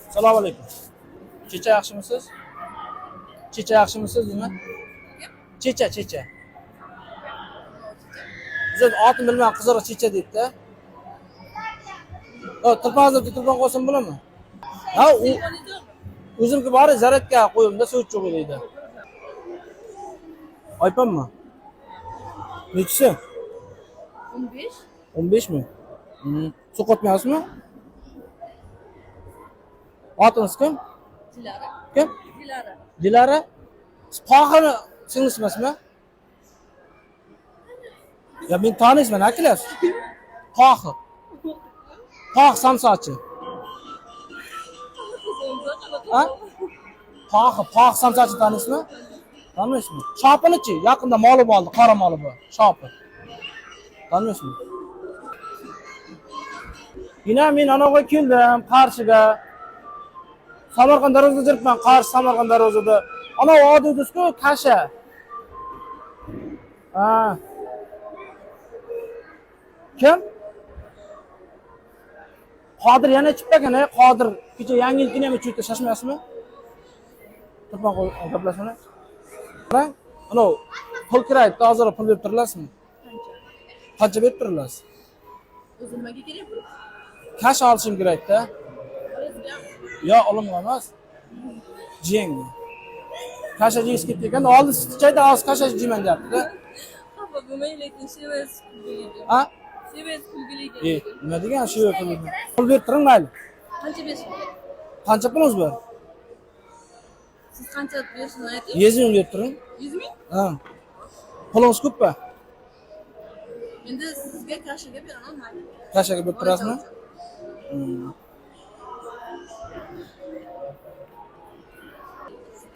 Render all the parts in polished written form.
Assalomu alaykum. Checha yaxshimisiz? Checha yaxshimisiz nima? Checha. Biz otni bilmayman, qizlar checha deydi-da. Tilpazda tilpon qo'ysin bo'ladimi? Ha, o'zimki bor, zaryadga qo'yimda suv cho'q deydi. Aytpanmi? Nechisi? 15. 15 mi? Suv qotmayapsizmi? Otimiz kim? Dilara. Kim? Dilara. Dilara? Spohani singlisi emasmi? Ya men taniyman, akilas. Qohi. Qohi samsochi. Ha? Qohi samsochi taniysizmi? Tanıysizmi? Shopini-chi, yaqinda moli bo'ldi, qora moli bu. Shopi. Tanıysizmi? Yine men anaga keldim, Qarshiga. Samarqand darvozada jiribman, Qarshi Samarqand darvozada. Ana odidizku kasha. Ha. Kim? Qodir yana chiqib ekan, Qodir. Kecha yangi yilkini ham ichib shashmayapsizmi? Turpan qo'y, gaplashmani. Qarang, ana pul kiraydi, hozir pul berib turilasizmi? Qancha berib turasiz? O'zimga kerak bu. Kash olishim kerak-da. Yo, olimga emas. Jeng. Kasha jeysiz ketdi ekan, oldin chiqayda, hozir kasha jeyman deyapti-da. Xafa bo'lmang, lekin sevasiz kulgilik. Ha? Sevasiz kulgilik. Nima degan shu yo'q. Pul berib turing mayli. Qancha berasiz? Qancha pulingiz bor? Siz qancha berishni ayting? 100 ming berib turing. 100 ming? Ha. Pulingiz ko'pmi? Endi sizga kashaga beraman, mayli. Kashaga berib turasizmi?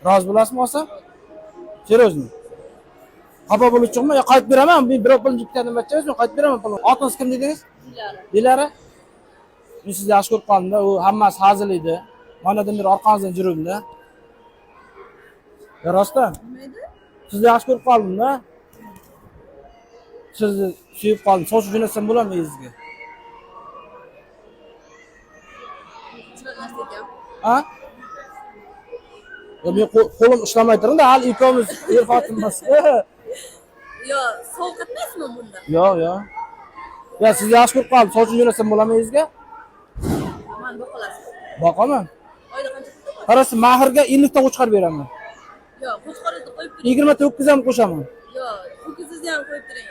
Rozi bo'lasizmi olsa? Serozmi? Xafa bo'lishingmi? Yo qaytib beraman. Men birov pulni ketgandan bachchasizmi? Qaytib beraman pulni. Otingiz kim dedingiz? Dilara. Dilara? Men sizni yaxshi ko'rib qoldim-da. U hammasi hazil edi. Manadan beri orqangizdan yuribdi-da. Ya rostdan. Nima edi? Sizni yaxshi ko'rib qoldim-da. Sizni suyib qoldim. So'z jo'natsam bo'ladimi sizga? Chiqarmas ekan. Ha? Ya men qo'lim ishlamay turing-da, hali ikkovimiz er-xotinmiz. Yo, sovqatmaysizmi bunda? Yo'q. Ya sizni yaxshi ko'rib qoldim. So'z jo'natsam bo'ladimi sizga? Mana boqolasiz. Boqaman. Oyda qancha pul? Qarasi, mahrga 50 ta chiqarib beraman. Yo, qo'chqorni qo'yib turing. 29 ham qo'shaman. Yo, ho'kizingizni ham qo'yib turing.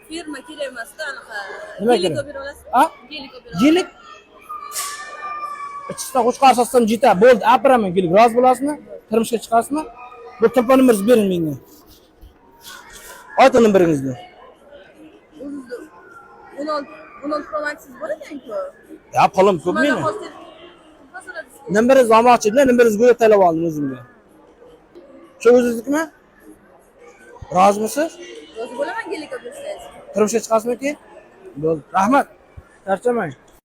Firma kerak emas-da, anaqa. Nima kerak? Geliko bera olasizmi? Ha? Geliko bera. Jilik. Ichida qo'chqor sotsam jita. Bo'ldi, aparaman gelik. Rozi bo'lasizmi? Turmushga chiqasizmi? Bu telefon nomeringizni bering menga. Ayting nomeringizni. 16 Pro Max bor ekan-ku. Ya pulim ko'p Mana meni. hozir Nomeringizni olmoqchi edilar, nomeringizni go'yo tanlab oldim o'zimga. Shu o'zingiznikimi? Rozimisiz? rozi bo'laman geliko bersangiz. Turmushga chiqasizmi-ki? Bo'ldi. Rahmat. Charchamang.